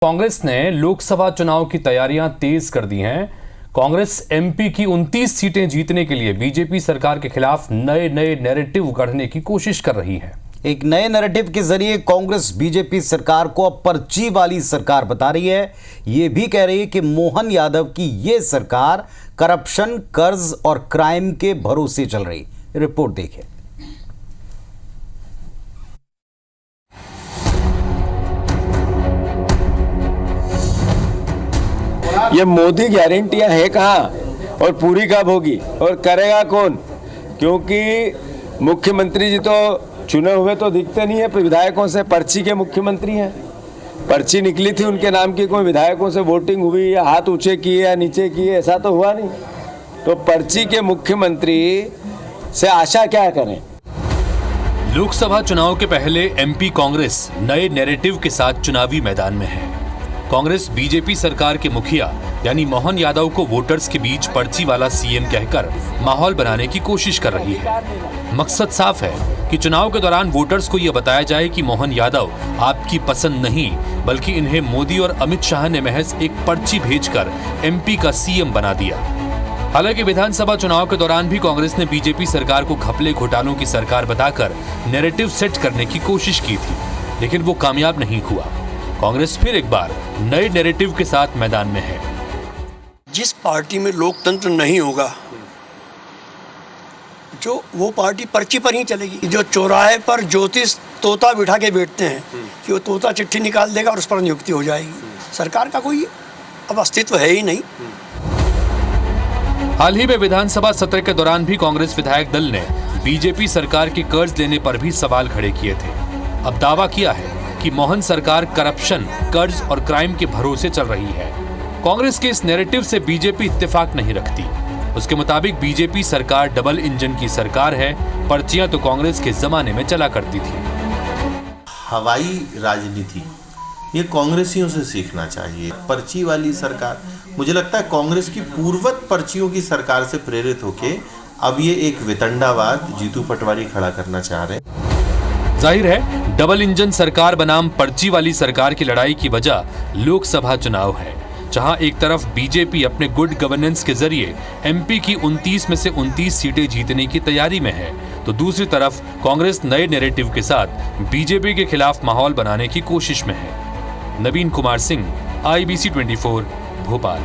कांग्रेस ने लोकसभा चुनाव की तैयारियां तेज कर दी हैं। कांग्रेस एमपी की 29 सीटें जीतने के लिए बीजेपी सरकार के खिलाफ नए नैरेटिव गढ़ने की कोशिश कर रही है। एक नए नैरेटिव के जरिए कांग्रेस बीजेपी सरकार को अब पर्ची वाली सरकार बता रही है। ये भी कह रही है कि मोहन यादव की ये सरकार करप्शन, कर्ज और क्राइम के भरोसे चल रही। रिपोर्ट देखिए। ये मोदी गारंटियां है कहाँ और पूरी कब होगी और करेगा कौन? क्योंकि मुख्यमंत्री जी तो चुने हुए तो दिखते नहीं है, विधायकों से पर्ची के मुख्यमंत्री हैं। पर्ची निकली थी उनके नाम की, कोई विधायकों से वोटिंग हुई या हाथ ऊंचे किए या नीचे किए, ऐसा तो हुआ नहीं। तो पर्ची के मुख्यमंत्री से आशा क्या करें? लोकसभा चुनाव के पहले एमपी कांग्रेस नए नैरेटिव के साथ चुनावी मैदान में है। कांग्रेस बीजेपी सरकार के मुखिया यानी मोहन यादव को वोटर्स के बीच पर्ची वाला सीएम कहकर माहौल बनाने की कोशिश कर रही है। मकसद साफ है कि चुनाव के दौरान वोटर्स को यह बताया जाए कि मोहन यादव आपकी पसंद नहीं, बल्कि इन्हें मोदी और अमित शाह ने महज एक पर्ची भेजकर एमपी का सीएम बना दिया। हालांकि विधानसभा चुनाव के दौरान भी कांग्रेस ने बीजेपी सरकार को घपले घोटालों की सरकार बताकर नैरेटिव सेट करने की कोशिश की थी, लेकिन वो कामयाब नहीं हुआ। कांग्रेस फिर एक बार नए नैरेटिव के साथ मैदान में है। जिस पार्टी में लोकतंत्र नहीं होगा, जो वो पार्टी पर्ची पर ही चलेगी। जो चौराहे पर ज्योतिष तोता बिठा के बैठते हैं कि वो तोता चिट्ठी निकाल देगा और उस पर नियुक्ति हो जाएगी। सरकार का कोई अब अस्तित्व है ही नहीं। हाल ही में विधानसभा सत्र के दौरान भी कांग्रेस विधायक दल ने बीजेपी सरकार के कर्ज लेने पर भी सवाल खड़े किए थे। अब दावा किया है कि मोहन सरकार करप्शन, कर्ज और क्राइम के भरोसे चल रही है। कांग्रेस के इस नैरेटिव से बीजेपी इत्तेफाक नहीं रखती। उसके मुताबिक बीजेपी सरकार डबल इंजन की सरकार है। पर्चियां तो कांग्रेस के जमाने में चला करती थी। हवाई राजनीति ये कांग्रेसियों से सीखना चाहिए। पर्ची वाली सरकार, मुझे लगता है कांग्रेस की पूर्वत पर्चियों की सरकार से प्रेरित होके अब ये एक वितंडावाद जीतू पटवारी खड़ा करना चाह रहे हैं। जाहिर है डबल इंजन सरकार बनाम पर्ची वाली सरकार की लड़ाई की वजह लोकसभा चुनाव है, जहां एक तरफ बीजेपी अपने गुड गवर्नेंस के जरिए एमपी की 29 में से 29 सीटें जीतने की तैयारी में है, तो दूसरी तरफ कांग्रेस नए नैरेटिव के साथ बीजेपी के खिलाफ माहौल बनाने की कोशिश में है। नवीन कुमार सिंह, IBC 24, भोपाल।